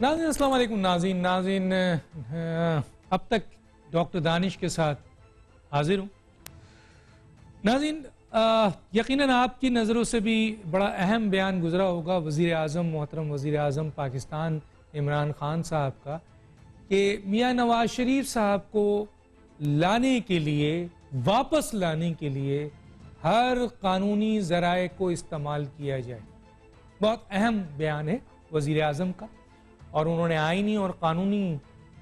ناظرین السلام علیکم ناظرین اب تک ڈاکٹر دانش کے ساتھ حاضر ہوں. ناظرین یقیناً آپ کی نظروں سے بھی بڑا اہم بیان گزرا ہوگا وزیر اعظم محترم وزیر اعظم پاکستان عمران خان صاحب کا کہ میاں نواز شریف صاحب کو لانے کے لیے واپس لانے کے لیے ہر قانونی ذرائع کو استعمال کیا جائے. بہت اہم بیان ہے وزیر اعظم کا اور انہوں نے آئینی اور قانونی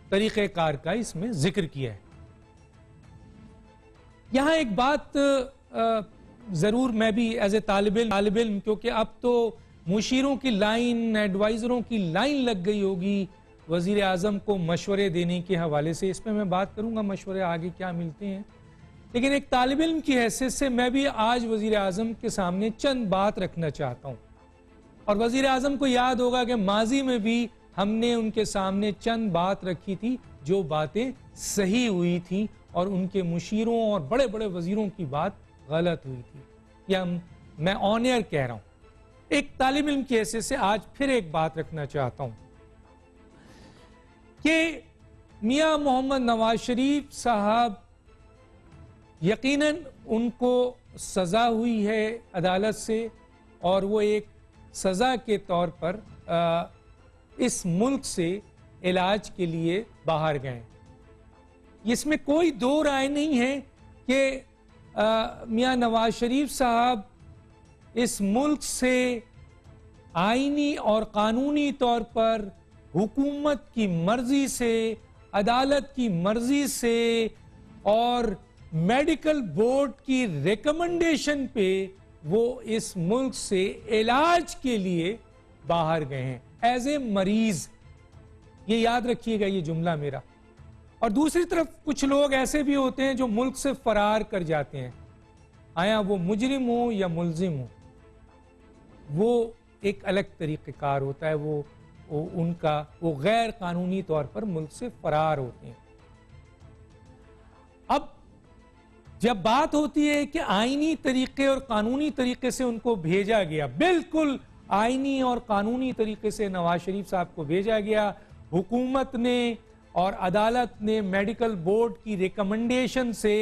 طریقہ کار کا اس میں ذکر کیا ہے. یہاں ایک بات ضرور میں بھی ایز اے طالب علم کیونکہ اب تو مشیروں کی لائن ایڈوائزروں کی لائن لگ گئی ہوگی وزیر اعظم کو مشورے دینے کے حوالے سے. اس پہ میں بات کروں گا مشورے آگے کیا ملتے ہیں, لیکن ایک طالب علم کی حیثیت سے میں بھی آج وزیر اعظم کے سامنے چند بات رکھنا چاہتا ہوں. اور وزیر اعظم کو یاد ہوگا کہ ماضی میں بھی ہم نے ان کے سامنے چند بات رکھی تھی جو باتیں صحیح ہوئی تھیں اور ان کے مشیروں اور بڑے بڑے وزیروں کی بات غلط ہوئی تھی. یا میں آن ایئر کہہ رہا ہوں. ایک طالب علم کی حیثیت سے آج پھر ایک بات رکھنا چاہتا ہوں کہ میاں محمد نواز شریف صاحب یقیناً ان کو سزا ہوئی ہے عدالت سے اور وہ ایک سزا کے طور پر اس ملک سے علاج کے لیے باہر گئے. اس میں کوئی دو رائے نہیں ہے کہ میاں نواز شریف صاحب اس ملک سے آئینی اور قانونی طور پر حکومت کی مرضی سے, عدالت کی مرضی سے اور میڈیکل بورڈ کی ریکمنڈیشن پہ وہ اس ملک سے علاج کے لیے باہر گئے ہیں ایز اے مریض. یہ یاد رکھیے گا یہ جملہ میرا. اور دوسری طرف کچھ لوگ ایسے بھی ہوتے ہیں جو ملک سے فرار کر جاتے ہیں, آیا وہ مجرم ہو یا ملزم ہو, وہ ایک الگ طریقہ کار ہوتا ہے. وہ غیر قانونی طور پر ملک سے فرار ہوتے ہیں. اب جب بات ہوتی ہے کہ آئینی طریقے اور قانونی طریقے سے ان کو بھیجا گیا, بالکل آئینی اور قانونی طریقے سے نواز شریف صاحب کو بھیجا گیا, حکومت نے اور عدالت نے میڈیکل بورڈ کی ریکمنڈیشن سے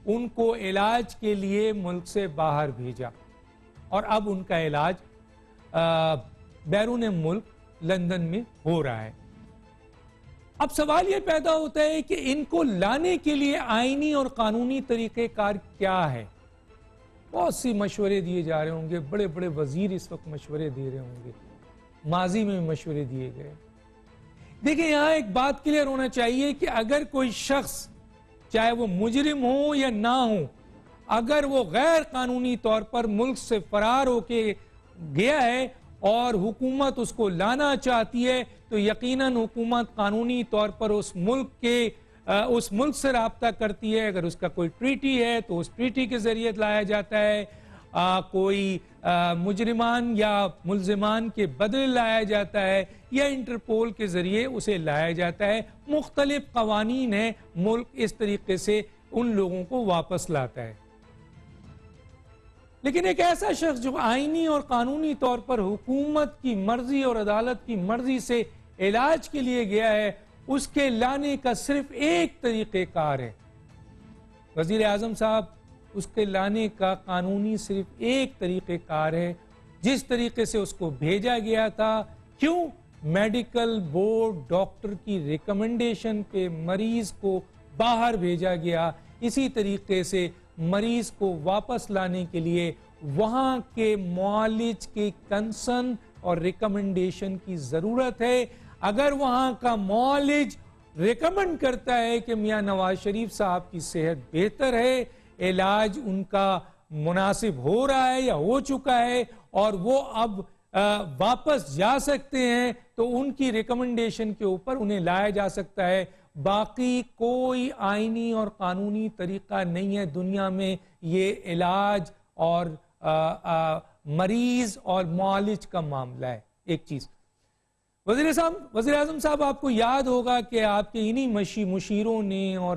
ان کو علاج کے لیے ملک سے باہر بھیجا اور اب ان کا علاج بیرون ملک لندن میں ہو رہا ہے. اب سوال یہ پیدا ہوتا ہے کہ ان کو لانے کے لیے آئینی اور قانونی طریقہ کار کیا ہے. بہت سی مشورے دیے جا رہے ہوں گے, بڑے بڑے وزیر اس وقت مشورے دے رہے ہوں گے, ماضی میں مشورے دیے گئے. دیکھیں یہاں ایک بات کلیئر ہونا چاہیے کہ اگر کوئی شخص چاہے وہ مجرم ہو یا نہ ہو, اگر وہ غیر قانونی طور پر ملک سے فرار ہو کے گیا ہے اور حکومت اس کو لانا چاہتی ہے تو یقیناً حکومت قانونی طور پر اس ملک سے رابطہ کرتی ہے. اگر اس کا کوئی ٹریٹی ہے تو اس ٹریٹی کے ذریعے لایا جاتا ہے, کوئی مجرمان یا ملزمان کے بدلے لایا جاتا ہے یا انٹرپول کے ذریعے اسے لایا جاتا ہے. مختلف قوانین ہیں, ملک اس طریقے سے ان لوگوں کو واپس لاتا ہے. لیکن ایک ایسا شخص جو آئینی اور قانونی طور پر حکومت کی مرضی اور عدالت کی مرضی سے علاج کے لیے گیا ہے, اس کے لانے کا صرف ایک طریقہ کار ہے. وزیر اعظم صاحب اس کے لانے کا قانونی صرف ایک طریقہ کار ہے, جس طریقے سے اس کو بھیجا گیا تھا. کیوں؟ میڈیکل بورڈ ڈاکٹر کی ریکمنڈیشن پہ مریض کو باہر بھیجا گیا. اسی طریقے سے مریض کو واپس لانے کے لیے وہاں کے معالج کی کنسرن اور ریکمنڈیشن کی ضرورت ہے. اگر وہاں کا معالج ریکمنڈ کرتا ہے کہ میاں نواز شریف صاحب کی صحت بہتر ہے, علاج ان کا مناسب ہو رہا ہے یا ہو چکا ہے اور وہ اب واپس جا سکتے ہیں, تو ان کی ریکمنڈیشن کے اوپر انہیں لایا جا سکتا ہے. باقی کوئی آئینی اور قانونی طریقہ نہیں ہے دنیا میں. یہ علاج اور مریض اور معالج کا معاملہ ہے. ایک چیز وزیر اعظم صاحب آپ کو یاد ہوگا کہ آپ کے انہی مشیروں نے اور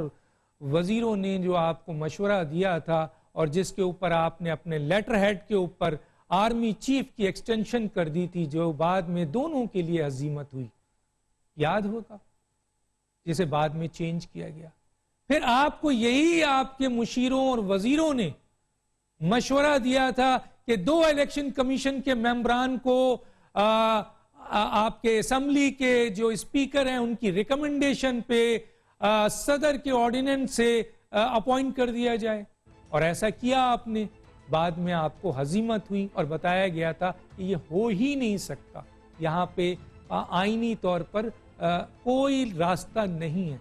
وزیروں نے جو آپ کو مشورہ دیا تھا اور جس کے اوپر آپ نے اپنے لیٹر ہیڈ کے اوپر آرمی چیف کی ایکسٹینشن کر دی تھی, جو بعد میں دونوں کے لیے عزیمت ہوئی. یاد ہوگا، جسے بعد میں چینج کیا گیا. پھر آپ کو یہی آپ کے مشیروں اور وزیروں نے مشورہ دیا تھا کہ 2 الیکشن کمیشن کے ممبران کو آپ کے اسمبلی کے جو اسپیکر ہیں ان کی ریکمنڈیشن پہ صدر کے آرڈیننس سے اپوائنٹ کر دیا جائے، اور ایسا کیا آپ نے. بعد میں آپ کو ہزیمت ہوئی اور بتایا گیا تھا کہ یہ ہو ہی نہیں سکتا، یہاں پہ آئینی طور پر کوئی راستہ نہیں ہے.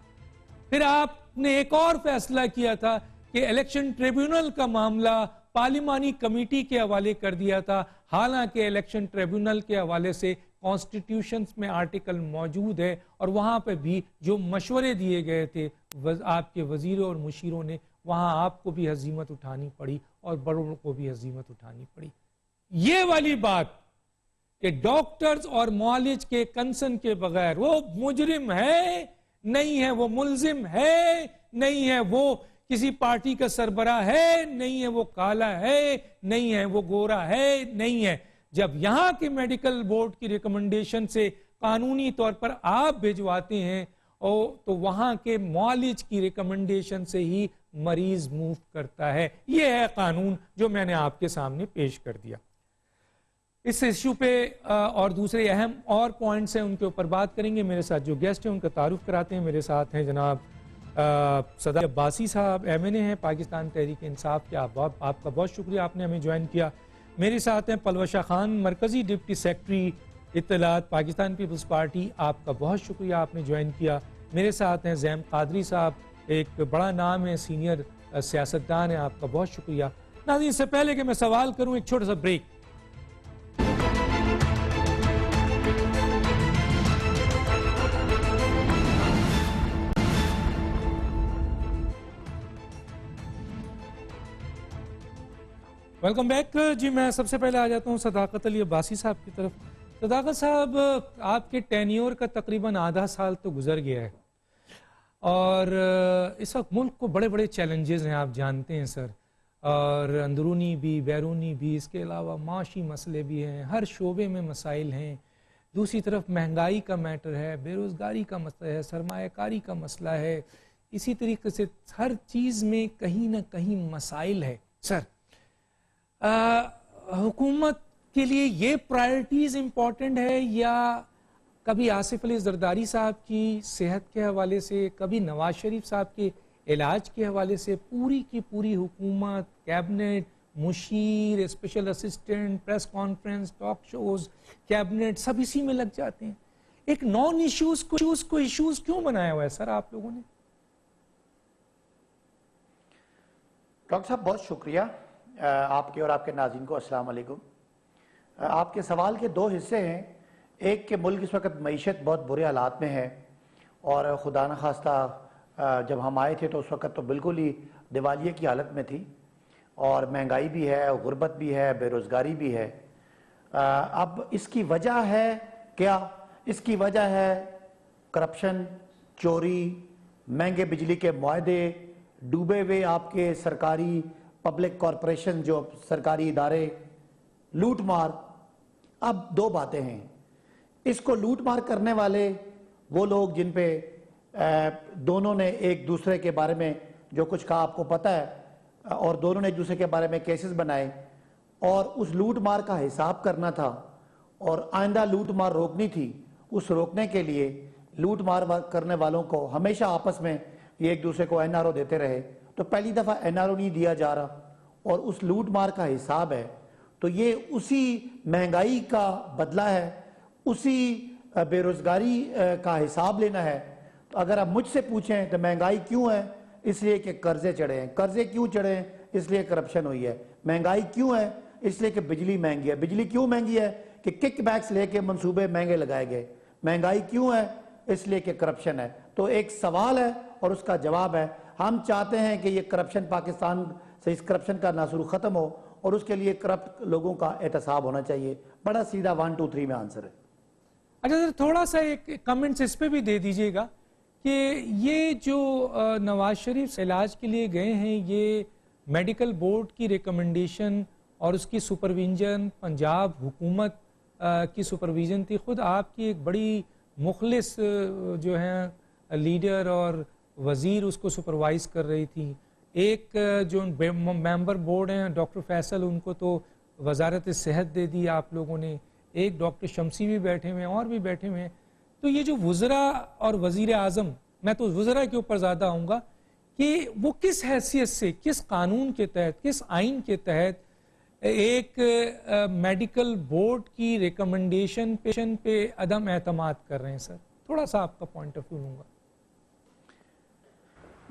پھر آپ نے ایک اور فیصلہ کیا تھا کہ الیکشن ٹریبیونل کا معاملہ پارلیمانی کمیٹی کے حوالے کر دیا تھا، حالانکہ الیکشن ٹریبیونل کے حوالے سے کانسٹیٹیوشنز میں آرٹیکل موجود ہے، اور وہاں پہ بھی جو مشورے دیے گئے تھے آپ کے وزیروں اور مشیروں نے، وہاں آپ کو بھی ہزیمت اٹھانی پڑی اور بڑوں کو بھی ہزیمت اٹھانی پڑی. یہ والی بات کہ ڈاکٹرز اور معالج کے کنسرن کے بغیر وہ مجرم ہے نہیں ہے، وہ ملزم ہے نہیں ہے، وہ کسی پارٹی کا سربراہ ہے نہیں ہے، وہ کالا ہے نہیں ہے، وہ گورا ہے نہیں ہے. جب یہاں کے میڈیکل بورڈ کی ریکمنڈیشن سے قانونی طور پر آپ بھیجواتے ہیں تو وہاں کے معالج کی ریکمنڈیشن سے ہی مریض موو کرتا ہے. یہ ہے قانون جو میں نے آپ کے سامنے پیش کر دیا. اس ایشو پہ اور دوسرے اہم اور پوائنٹس ہیں، ان کے اوپر بات کریں گے. میرے ساتھ جو گیسٹ ہیں ان کا تعارف کراتے ہیں. میرے ساتھ ہیں جناب صدر عباسی صاحب، MNA ہیں پاکستان تحریک انصاف کے. آپ کا بہت شکریہ، آپ نے ہمیں جوائن کیا. میرے ساتھ ہیں پلوشہ خان، مرکزی ڈپٹی سیکرٹری اطلاعات پاکستان پیپلز پارٹی. آپ کا بہت شکریہ، آپ نے جوائن کیا. میرے ساتھ ہیں زیم قادری صاحب، ایک بڑا نام ہے، سینئر سیاستدان ہیں. آپ کا بہت شکریہ. ناظرین، اس سے پہلے کہ میں سوال کروں ایک چھوٹا سا بریک. Welcome back. جی میں سب سے پہلے آ جاتا ہوں صداقت علی عباسی صاحب کی طرف. صداقت صاحب، آپ کے ٹینیور کا تقریباً آدھا سال تو گزر گیا ہے، اور اس وقت ملک کو بڑے بڑے چیلنجز ہیں، آپ جانتے ہیں سر، اور اندرونی بھی بیرونی بھی، اس کے علاوہ معاشی مسئلے بھی ہیں، ہر شعبے میں مسائل ہیں. دوسری طرف مہنگائی کا میٹر ہے، بے روزگاری کا مسئلہ ہے، سرمایہ کاری کا مسئلہ ہے، اسی طریقے سے ہر چیز میں کہیں نہ کہیں مسائل ہے. سر، حکومت کے لیے یہ پرائرٹیز امپورٹنٹ ہے، یا کبھی آصف علی زرداری صاحب کی صحت کے حوالے سے، کبھی نواز شریف صاحب کے علاج کے حوالے سے پوری کی پوری حکومت، کیبنٹ، مشیر، special assistant, press conference, talk shows, cabinet, سب اسی میں لگ جاتے ہیں؟ ایک نان ایشوز کو ایشوز کیوں بنایا ہوا ہے سر آپ لوگوں نے؟ ڈاکٹر صاحب بہت شکریہ آپ کے اور آپ کے ناظرین کو. السلام علیکم. آپ کے سوال کے 2 حصے ہیں. ایک کہ ملک اس وقت معیشت بہت برے حالات میں ہے، اور خدا نخواستہ جب ہم آئے تھے تو اس وقت تو بالکل ہی دیوالیے کی حالت میں تھی، اور مہنگائی بھی ہے، غربت بھی ہے، بے روزگاری بھی ہے. اب اس کی وجہ ہے کیا؟ اس کی وجہ ہے کرپشن، چوری، مہنگے بجلی کے معاہدے، ڈوبے ہوئے آپ کے سرکاری پبلک کارپوریشن، جو سرکاری ادارے، لوٹ مار. اب 2 باتیں ہیں. اس کو لوٹ مار کرنے والے وہ لوگ جن پہ دونوں نے ایک دوسرے کے بارے میں جو کچھ کہا آپ کو پتہ ہے، اور دونوں نے ایک دوسرے کے بارے میں کیسز بنائے، اور اس لوٹ مار کا حساب کرنا تھا، اور آئندہ لوٹ مار روکنی تھی. اس روکنے کے لیے لوٹ مار کرنے والوں کو ہمیشہ آپس میں یہ ایک دوسرے کو NRO دیتے رہے. تو پہلی دفعہ NRO نہیں دیا جا رہا، اور اس لوٹ مار کا حساب ہے. تو یہ اسی مہنگائی کا بدلہ ہے، اسی بے روزگاری کا حساب لینا ہے. تو اگر آپ مجھ سے پوچھیں تو مہنگائی کیوں ہے؟ اس لیے کہ قرضے چڑھے ہیں. قرضے کیوں چڑھے ہیں؟ اس لیے کرپشن ہوئی ہے. مہنگائی کیوں ہے؟ اس لیے کہ بجلی مہنگی ہے. بجلی کیوں مہنگی ہے؟ کہ کک بیکس لے کے منصوبے مہنگے لگائے گئے. مہنگائی کیوں ہے؟ اس لیے کہ کرپشن ہے. تو ایک سوال ہے اور اس کا جواب ہے. ہم چاہتے ہیں کہ یہ کرپشن پاکستان سے، اس کرپشن کا ناسور ختم ہو، اور اس کے لیے کرپٹ لوگوں کا احتساب ہونا چاہیے. بڑا سیدھا 1 2 3 میں آنسر ہے. اچھا سر، تھوڑا سا ایک کمنٹس اس پہ بھی دے دیجئے گا کہ یہ جو نواز شریف علاج کے لیے گئے ہیں، یہ میڈیکل بورڈ کی ریکمنڈیشن اور اس کی سپرویژن، پنجاب حکومت کی سپرویژن تھی. خود آپ کی ایک بڑی مخلص جو ہیں لیڈر اور وزیر اس کو سپروائز کر رہی تھی. ایک جو ممبر بورڈ ہیں ڈاکٹر فیصل، ان کو تو وزارت صحت دے دی آپ لوگوں نے. ایک ڈاکٹر شمسی بھی بیٹھے ہوئے ہیں اور بھی بیٹھے ہوئے ہیں. تو یہ جو وزراء اور وزیر اعظم، میں تو وزراء کے اوپر زیادہ آؤں گا کہ وہ کس حیثیت سے، کس قانون کے تحت، کس آئین کے تحت ایک میڈیکل بورڈ کی ریکمنڈیشن پہ عدم اعتماد کر رہے ہیں سر؟ تھوڑا سا آپ کا پوائنٹ آف ویو لوں گا.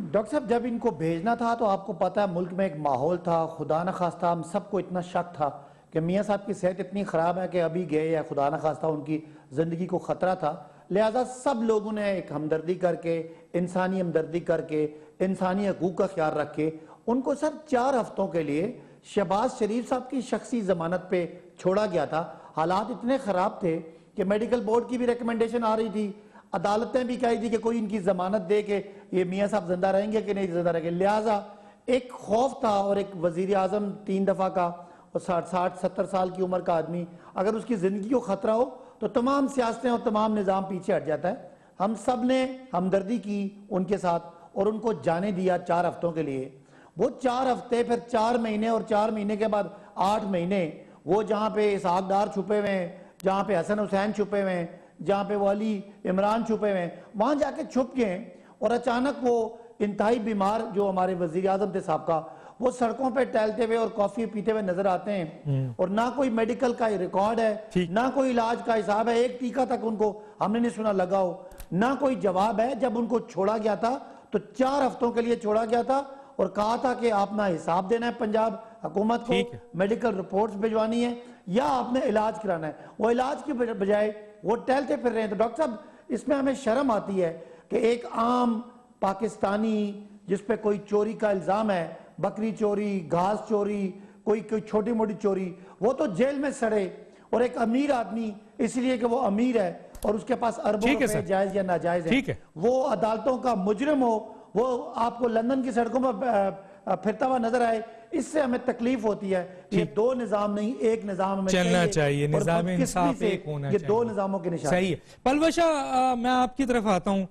ڈاکٹر صاحب جب ان کو بھیجنا تھا تو آپ کو پتا ہے ملک میں ایک ماحول تھا، خدا نخواستہ ہم سب کو اتنا شک تھا کہ میاں صاحب کی صحت اتنی خراب ہے کہ ابھی گئے، یا خدا نخواستہ ان کی زندگی کو خطرہ تھا. لہٰذا سب لوگوں نے ایک ہمدردی کر کے، انسانی ہمدردی کر کے، انسانی حقوق کا خیال رکھ کے ان کو سر 4 ہفتوں کے لیے شہباز شریف صاحب کی شخصی ضمانت پہ چھوڑا گیا تھا. حالات اتنے خراب تھے کہ میڈیکل بورڈ کی بھی ریکمنڈیشن آ رہی تھی، عدالتیں بھی کہی تھی کہ کوئی ان کی ضمانت دے کہ یہ میاں صاحب زندہ رہیں گے کہ نہیں زندہ رہیں گے. لہٰذا ایک خوف تھا، اور ایک وزیر اعظم 3 دفعہ کا اور 60-70 سال کی عمر کا آدمی اگر اس کی زندگی کو خطرہ ہو تو تمام سیاستیں اور تمام نظام پیچھے ہٹ جاتا ہے. ہم سب نے ہمدردی کی ان کے ساتھ اور ان کو جانے دیا 4 ہفتوں کے لیے. وہ 4 ہفتے، پھر 4 مہینے، اور 4 مہینے کے بعد 8 مہینے وہ جہاں پہ اسحاق ڈار چھپے ہوئے ہیں، جہاں پہ حسن حسین چھپے ہوئے ہیں، جہاں پہ وہ علی عمران چھپے ہوئے ہیں، وہاں جا کے چھپ گئے. اور اچانک وہ انتہائی بیمار جو ہمارے وزیر اعظم تھے سابقہ، وہ سڑکوں پہ ٹہلتے ہوئے اور کافی پیتے ہوئے نظر آتے ہیں، اور نہ کوئی میڈیکل کا ریکارڈ ہے، نہ کوئی علاج کا حساب ہے. ایک ٹیکہ تک ان کو ہم نے نہیں سنا لگا ہو، نہ کوئی جواب ہے. جب ان کو چھوڑا گیا تھا تو 4 ہفتوں کے لیے چھوڑا گیا تھا اور کہا تھا کہ آپ نہ حساب دینا ہے پنجاب حکومت کو، میڈیکل رپورٹس بھجوانی ہے، یا آپ نے علاج کرانا ہے. وہ علاج کی بجائے وہ ٹہلتے پھر رہے ہیں. تو ڈاکٹر صاحب اس میں ہمیں شرم آتی ہے کہ ایک عام پاکستانی جس پہ کوئی چوری کا الزام ہے، بکری چوری، گھاس چوری، کوئی چھوٹی موٹی چوری، وہ تو جیل میں سڑے. اور ایک امیر آدمی اس لیے کہ وہ امیر ہے اور اس کے پاس اربوں روپے جائز یا ناجائز ہیں، وہ عدالتوں کا مجرم ہو، وہ آپ کو لندن کی سڑکوں پر پھرتا ہوا نظر آئے. اس سے ہمیں تکلیف ہوتی ہے. یہ 2 نظام نہیں، ایک نظام ہمیں چلنا چاہیے. نظام انصاف ایک ہونا چاہیے. یہ 2 نظاموں کے نشان. صحیح ہے. پلوش شاہ، میں آپ کی طرف آتا ہوں.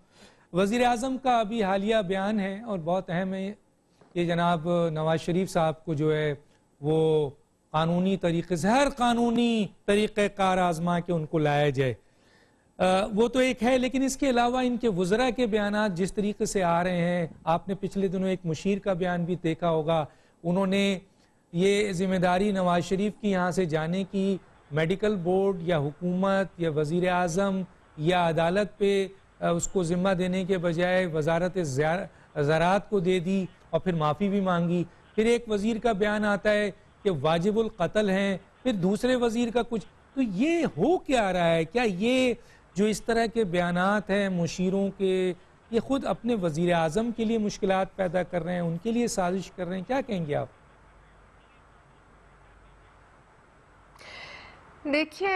وزیر اعظم کا ابھی حالیہ بیان ہے اور بہت اہم ہے یہ، جناب نواز شریف صاحب کو جو ہے وہ قانونی طریقے سے، ہر قانونی طریقہ کار آزما کے ان کو لایا جائے. وہ تو ایک ہے، لیکن اس کے علاوہ ان کے وزراء کے بیانات جس طریقے سے آ رہے ہیں، آپ نے پچھلے دنوں ایک مشیر کا بیان بھی دیکھا ہوگا. انہوں نے یہ ذمہ داری نواز شریف کی یہاں سے جانے کی میڈیکل بورڈ یا حکومت یا وزیر اعظم یا عدالت پہ اس کو ذمہ دینے کے بجائے وزارت زراعت کو دے دی اور پھر معافی بھی مانگی. پھر ایک وزیر کا بیان آتا ہے کہ واجب القتل ہیں، پھر دوسرے وزیر کا کچھ. تو یہ ہو کیا رہا ہے؟ کیا یہ جو اس طرح کے بیانات ہیں مشیروں کے، یہ خود اپنے وزیر اعظم کے لیے مشکلات پیدا کر رہے ہیں، ان کے لیے سازش کر رہے ہیں؟ کیا کہیں گے آپ؟ دیکھیے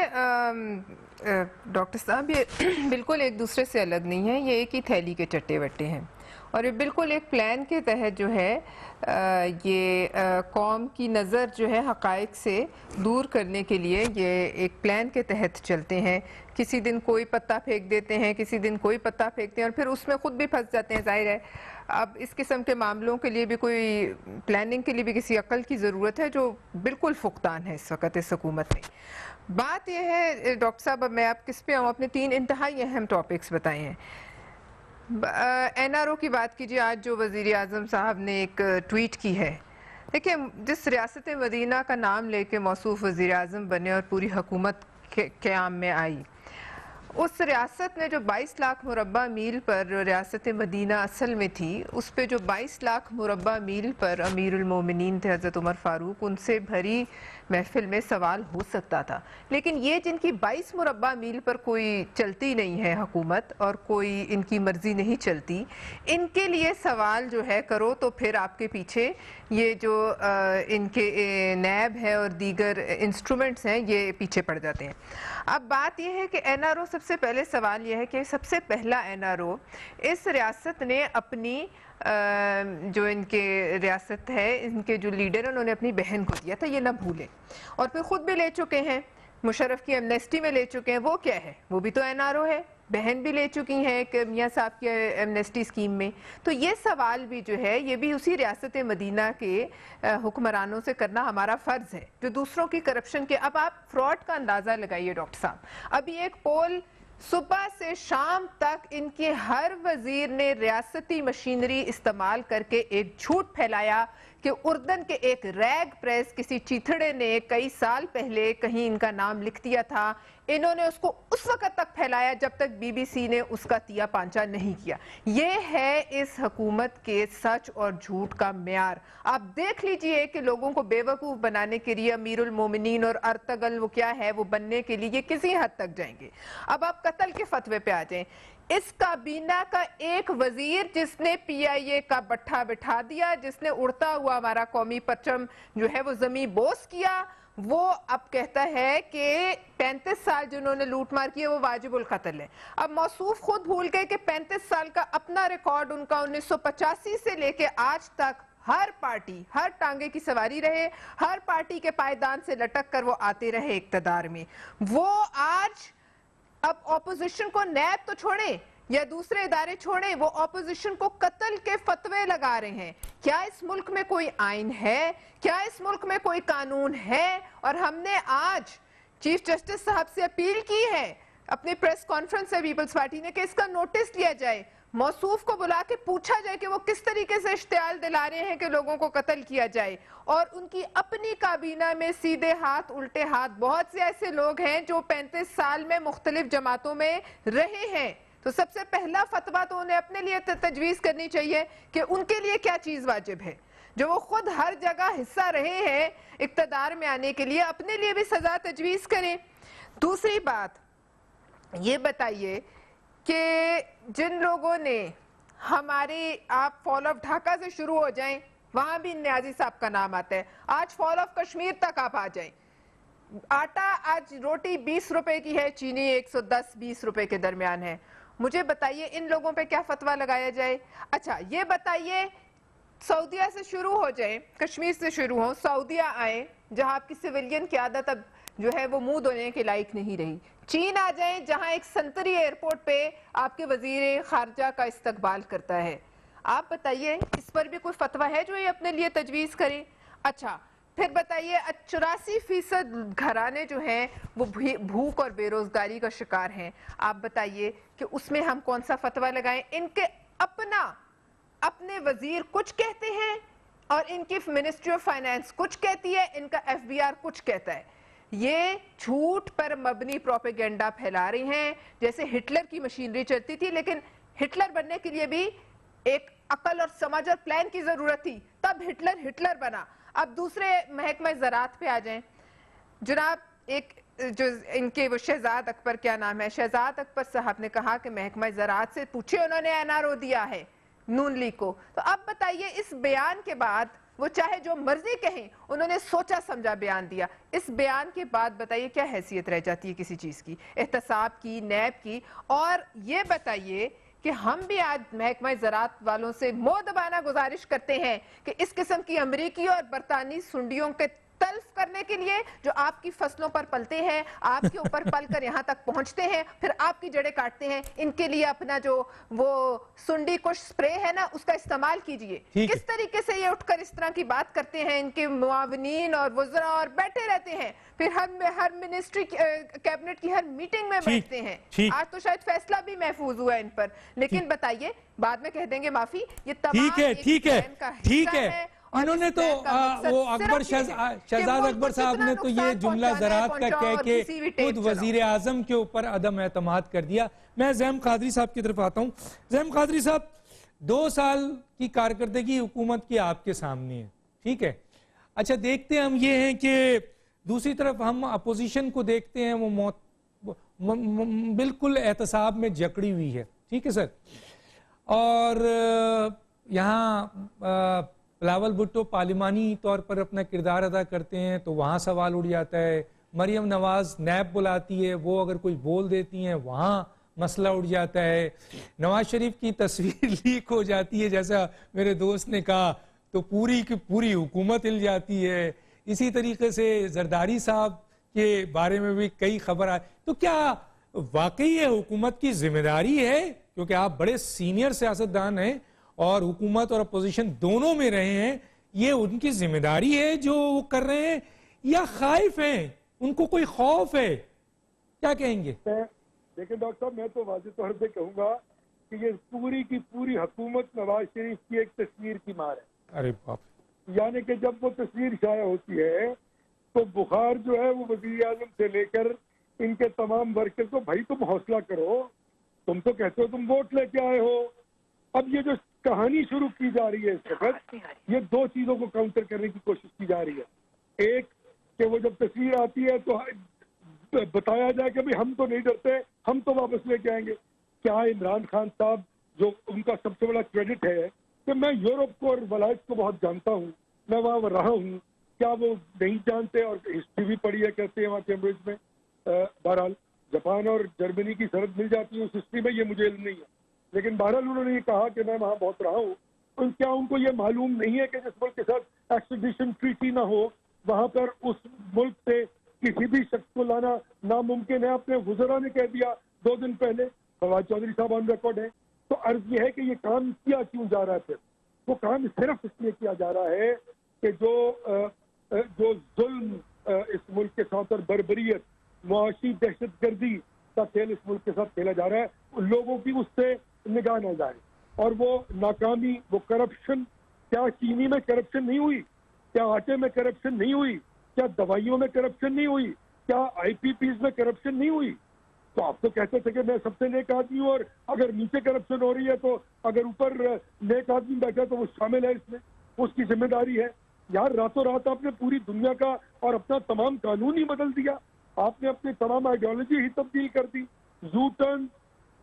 ڈاکٹر صاحب، یہ بالکل ایک دوسرے سے الگ نہیں ہے. یہ ایک ہی تھیلی کے چٹے وٹے ہیں، اور یہ بالکل ایک پلان کے تحت جو ہے یہ قوم کی نظر جو ہے حقائق سے دور کرنے کے لیے یہ ایک پلان کے تحت چلتے ہیں. کسی دن کوئی پتہ پھینک دیتے ہیں، کسی دن کوئی پتہ پھینکتے ہیں، اور پھر اس میں خود بھی پھنس جاتے ہیں. ظاہر ہے اب اس قسم کے معاملوں کے لیے بھی کوئی پلاننگ کے لیے بھی کسی عقل کی ضرورت ہے، جو بالکل فقدان ہے اس وقت اس حکومت میں. بات یہ ہے ڈاکٹر صاحب، اب میں آپ کس پہ آؤں؟ اپنے 3 انتہائی اہم ٹاپکس بتائے ہیں. این آر او کی بات کیجیے. آج جو وزیر اعظم صاحب نے ایک ٹویٹ کی ہے، دیکھیں جس ریاست مدینہ کا نام لے کے موصوف وزیر اعظم بنے اور پوری حکومت قیام میں آئی، اس ریاست نے جو 22 لاکھ مربع میل پر ریاست مدینہ اصل میں تھی، اس پہ جو 22 لاکھ مربع میل پر امیر المومنین تھے حضرت عمر فاروق، ان سے بھری محفل میں سوال ہو سکتا تھا. لیکن یہ جن کی 22 مربع میل پر کوئی چلتی نہیں ہے حکومت اور کوئی ان کی مرضی نہیں چلتی، ان کے لیے سوال جو ہے کرو تو پھر آپ کے پیچھے یہ جو ان کے نیب ہے اور دیگر انسٹرومنٹس ہیں یہ پیچھے پڑ جاتے ہیں. اب بات یہ ہے کہ این آر او، سب سے پہلے سوال یہ ہے کہ سب سے پہلا این آر او اس ریاست نے اپنی جو ان کے ریاست ہے، ان کے جو لیڈر ہیں، انہوں نے اپنی بہن کو دیا تھا. یہ نہ بھولیں. اور پھر خود بھی لے چکے ہیں، مشرف کی ایمنیسٹی میں لے چکے ہیں. وہ کیا ہے؟ وہ بھی تو این آر او ہے. بہن بھی لے چکی ہیں کہ میاں صاحب کی ایمنیسٹی اسکیم میں. تو یہ سوال بھی جو ہے یہ بھی اسی ریاست مدینہ کے حکمرانوں سے کرنا ہمارا فرض ہے جو دوسروں کی کرپشن کے. اب آپ فراڈ کا اندازہ لگائیے ڈاکٹر صاحب. ابھی ایک پول صبح سے شام تک ان کے ہر وزیر نے ریاستی مشینری استعمال کر کے ایک جھوٹ پھیلایا کہ اردن کے ایک ریگ پریس کسی چیتھڑے نے کئی سال پہلے کہیں ان کا نام لکھ دیا تھا. انہوں نے اس کو اس وقت تک پھیلایا جب تک بی بی سی نے اس کا تیا پانچا نہیں کیا. یہ ہے اس حکومت کے سچ اور جھوٹ کا معیار. آپ دیکھ لیجئے کہ لوگوں کو بے وقوف بنانے کے لیے امیر المومنین اور ارطغرل وہ کیا ہے وہ بننے کے لیے یہ کسی حد تک جائیں گے. اب آپ قتل کے فتوے پہ آ جائیں. اس کابینہ کا ایک وزیر جس نے پی آئی اے کا بٹھا بٹھا دیا, جس نے اڑتا ہوا ہمارا قومی پرچم جو ہے وہ زمین بوس کیا, وہ اب کہتا ہے کہ 35 سال جنہوں نے لوٹ مار کی ہے وہ واجب القتل ہے. اب موصوف خود بھول گئے کہ 35 سال کا اپنا ریکارڈ ان کا 1985 سے لے کے آج تک ہر پارٹی ہر ٹانگے کی سواری رہے, ہر پارٹی کے پائیدان سے لٹک کر وہ آتے رہے اقتدار میں. وہ آج اب اپوزیشن کو نیب تو چھوڑیں یا دوسرے ادارے چھوڑیں, وہ اپوزیشن کو قتل کے فتوے لگا رہے ہیں. کیا اس ملک میں کوئی آئین ہے؟ کیا اس ملک میں کوئی قانون ہے؟ اور ہم نے آج چیف جسٹس صاحب سے اپیل کی ہے اپنی پریس کانفرنس سے پیپلز پارٹی نے کہ اس کا نوٹس لیا جائے, موصوف کو بلا کے پوچھا جائے کہ وہ کس طریقے سے اشتعال دلا رہے ہیں کہ لوگوں کو قتل کیا جائے. اور ان کی اپنی کابینہ میں سیدھے ہاتھ الٹے ہاتھ بہت سے ایسے لوگ ہیں جو 35 سال میں مختلف جماعتوں میں رہے ہیں. تو سب سے پہلا فتویٰ تو انہیں اپنے لیے تجویز کرنی چاہیے کہ ان کے لیے کیا چیز واجب ہے. جو وہ خود ہر جگہ حصہ رہے ہیں اقتدار میں آنے کے لیے, اپنے لیے بھی سزا تجویز کریں. دوسری بات یہ بتائیے کہ جن لوگوں نے ہمارے, آپ فال آف ڈھاکہ سے شروع ہو جائیں, وہاں بھی نیازی صاحب کا نام آتا ہے. آج فال آف کشمیر تک آپ آ جائیں, آٹا آج روٹی 20 روپے کی ہے, چینی 110-20 روپے کے درمیان ہے. مجھے بتائیے ان لوگوں پہ کیا فتویٰ لگایا جائے؟ اچھا یہ بتائیے سعودیہ سے شروع ہو جائیں, کشمیر سے شروع ہوں, سعودیہ آئیں جہاں آپ کی سویلین قیادت اب جو ہے وہ منہ دھونے کے لائق نہیں رہی. چین آ جائیں جہاں ایک سنتری ایئرپورٹ پہ آپ کے وزیر خارجہ کا استقبال کرتا ہے. آپ بتائیے اس پر بھی کوئی فتویٰ ہے جو یہ اپنے لیے تجویز کریں؟ اچھا پھر بتائیے 84% گھرانے جو ہیں وہ بھوک اور بے روزگاری کا شکار ہیں. آپ بتائیے کہ اس میں ہم کون سا فتویٰ لگائیں؟ ان کے اپنے وزیر کچھ کہتے ہیں اور ان کی منسٹری آف فائنانس کچھ کہتی ہے, ان کا ایف بی آر کچھ کہتا ہے. یہ جھوٹ پر مبنی پروپیگنڈا پھیلا رہی ہیں جیسے ہٹلر کی مشینری چلتی تھی, لیکن ہٹلر بننے کے لیے بھی ایک عقل اور سمجھ اور پلان کی ضرورت تھی, تب ہٹلر بنا. اب دوسرے محکمہ زراعت پہ آ جائیں. جناب ایک جو ان کے وہ شہزاد اکبر, کیا نام ہے, شہزاد اکبر صاحب نے کہا کہ محکمہ زراعت سے پوچھے, انہوں نے این آر او دیا ہے نون لیگ کو. تو اب بتائیے اس بیان کے بعد وہ چاہے جو مرضی کہیں, انہوں نے سوچا سمجھا بیان دیا, اس بیان کے بعد بتائیے کیا حیثیت رہ جاتی ہے کسی چیز کی, احتساب کی, نیب کی. اور یہ بتائیے کہ ہم بھی آج محکمہ زراعت والوں سے مؤدبانہ گزارش کرتے ہیں کہ اس قسم کی امریکی اور برطانوی سنڈیوں کے تلف کرنے کے لیے جو آپ کی فصلوں پر پلتے ہیں, آپ کے اوپر پل کر یہاں تک پہنچتے ہیں, پھر آپ کی جڑیں کاٹتے ہیں, ان کے لیے اپنا جو وہ سنڈی کش سپرے ہے نا اس کا استعمال کیجئے. کس طریقے سے یہ اٹھ کر اس طرح کی بات کرتے ہیں, ان کے معاونین اور وزراء اور بیٹھے رہتے ہیں, پھر ہر منسٹری کیبنٹ کی ہر میٹنگ میں بیٹھتے ہیں. آج تو شاید فیصلہ بھی محفوظ ہوا ان پر, لیکن بتائیے بعد میں کہہ دیں گے معافی. یہ تمام ٹھیک ہے. انہوں نے تو وہ اکبر شہزاد اکبر صاحب نے تو یہ جملہ زراعت کا کہہ کے خود وزیر اعظم کے اوپر عدم اعتماد کر دیا. میں زیم قادری صاحب کی طرف آتا ہوں. زیم قادری صاحب 2 سال کی کارکردگی حکومت کی آپ کے سامنے ہے, ٹھیک ہے. اچھا دیکھتے ہیں ہم یہ ہیں کہ دوسری طرف ہم اپوزیشن کو دیکھتے ہیں وہ بالکل احتساب میں جکڑی ہوئی ہے, ٹھیک ہے سر. اور یہاں بلاول بھٹو پارلیمانی طور پر اپنا کردار ادا کرتے ہیں تو وہاں سوال اٹھ جاتا ہے. مریم نواز نیب بلاتی ہے, وہ اگر کوئی بول دیتی ہیں وہاں مسئلہ اٹھ جاتا ہے. نواز شریف کی تصویر لیک ہو جاتی ہے جیسا میرے دوست نے کہا تو پوری کی پوری حکومت ہل جاتی ہے. اسی طریقے سے زرداری صاحب کے بارے میں بھی کئی خبر آئے. تو کیا واقعی یہ حکومت کی ذمہ داری ہے، کیونکہ آپ بڑے سینئر سیاستدان ہیں اور حکومت اور اپوزیشن دونوں میں رہے ہیں، یہ ان کی ذمہ داری ہے جو وہ کر رہے ہیں، یا خائف ہیں، ان کو کوئی خوف ہے؟ کیا کہیں گے؟ دیکھیں ڈاکٹر صاحب، میں تو واضح طور پہ کہوں گا کہ یہ پوری کی پوری حکومت نواز شریف کی ایک تصویر کی مار ہے. ارے باپ، یعنی کہ جب وہ تصویر شائع ہوتی ہے تو بخار جو ہے وہ وزیر اعظم سے لے کر ان کے تمام ورکر کو، بھائی تم حوصلہ کرو، تم تو کہتے ہو تم ووٹ لے کے آئے ہو. اب یہ جو کہانی شروع کی جا رہی ہے اس وقت، یہ دو چیزوں کو کاؤنٹر کرنے کی کوشش کی جا رہی ہے. ایک کہ وہ جب تصویر آتی ہے تو بتایا جائے کہ ہم تو نہیں ڈرتے، ہم تو واپس لے کے آئیں گے. کیا عمران خان صاحب، جو ان کا سب سے بڑا کریڈٹ ہے کہ میں یورپ کو اور ولایت کو بہت جانتا ہوں، میں وہاں رہا ہوں، کیا وہ نہیں جانتے؟ اور ہسٹری بھی پڑھی ہے، کہتے ہیں وہاں کیمبرج میں. بہرحال جاپان اور جرمنی کی سرحد مل جاتی ہے اس ہسٹری میں، یہ مجھے علم نہیں ہے، لیکن بہرحال انہوں نے یہ کہا کہ میں وہاں بہت رہا ہوں. کیا ان کو یہ معلوم نہیں ہے کہ جس ملک کے ساتھ ایکسٹریڈیشن ٹریٹی نہ ہو، وہاں پر اس ملک سے کسی بھی شخص کو لانا ناممکن ہے؟ اپنے وزراء نے کہہ دیا 2 دن پہلے، فواد چودھری صاحب آن ریکارڈ ہے. تو عرض یہ ہے کہ یہ کام کیا کیوں جا رہا ہے؟ پھر وہ کام صرف اس لیے کیا جا رہا ہے کہ جو ظلم اس ملک کے ساتھ اور بربریت، معاشی دہشت گردی کا کھیل اس ملک کے ساتھ کھیلا جا رہا ہے، لوگوں کی اس سے نگاہ نہ جائے. اور وہ ناکامی، وہ کرپشن، کیا چینی میں کرپشن نہیں ہوئی؟ کیا آٹے میں کرپشن نہیں ہوئی؟ کیا دوائیوں میں کرپشن نہیں ہوئی؟ کیا آئی پی پیز میں کرپشن نہیں ہوئی؟ تو آپ تو کہتے تھے کہ میں سب سے نیک آدمی ہوں، اور اگر نیچے کرپشن ہو رہی ہے تو اگر اوپر نیک آدمی بیٹھا تو وہ شامل ہے اس میں، اس کی ذمہ داری ہے. یار راتوں رات آپ نے پوری دنیا کا اور اپنا تمام قانون ہی بدل دیا، آپ نے اپنی تمام آئیڈیالوجی ہی تبدیل کر دی. یو ٹرن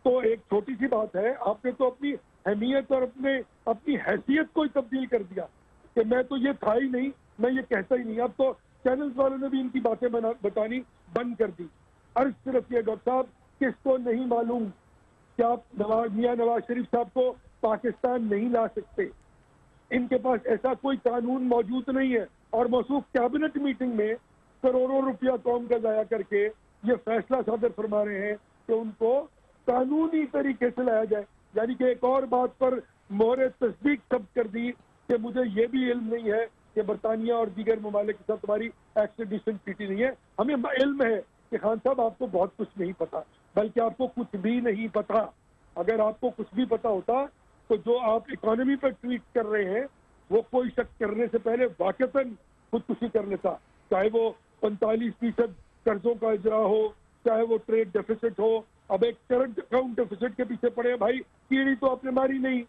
تو ایک چھوٹی سی بات ہے، آپ نے تو اپنی اہمیت اور اپنی حیثیت کو ہی تبدیل کر دیا کہ میں تو یہ تھا ہی نہیں، میں یہ کہتا ہی نہیں. اب تو چینلز والوں نے بھی ان کی باتیں بتانی بند کر دی. عرض صرف یہ ڈاکٹر صاحب، کس کو نہیں معلوم کہ آپ میاں نواز شریف صاحب کو پاکستان نہیں لا سکتے؟ ان کے پاس ایسا کوئی قانون موجود نہیں ہے، اور موصوف کیبنٹ میٹنگ میں کروڑوں روپیہ قوم کا ضائع کر کے یہ فیصلہ صادر فرما رہے ہیں کہ ان کو قانونی طریقے سے لایا جائے. یعنی کہ ایک اور بات پر مہر تصدیق ثبت کر دی کہ مجھے یہ بھی علم نہیں ہے کہ برطانیہ اور دیگر ممالک کے ساتھ تمہاری ایکسٹریڈیشن ٹریٹی نہیں ہے. ہمیں علم ہے کہ خان صاحب آپ کو بہت کچھ نہیں پتا، بلکہ آپ کو کچھ بھی نہیں پتا. اگر آپ کو کچھ بھی پتا ہوتا تو جو آپ اکانومی پر ٹویٹ کر رہے ہیں وہ کوئی شک کرنے سے پہلے واقعتاً خودکشی کر لیتا. چاہے وہ 45% قرضوں کا اجرا ہو، چاہے وہ ٹریڈ ڈیفیسٹ ہو. اب ایک کرنٹ اکاؤنٹ ڈیفیسٹ کے پیچھے پڑے ہیں بھائی، کیڑی تو آپ نے ماری نہیں،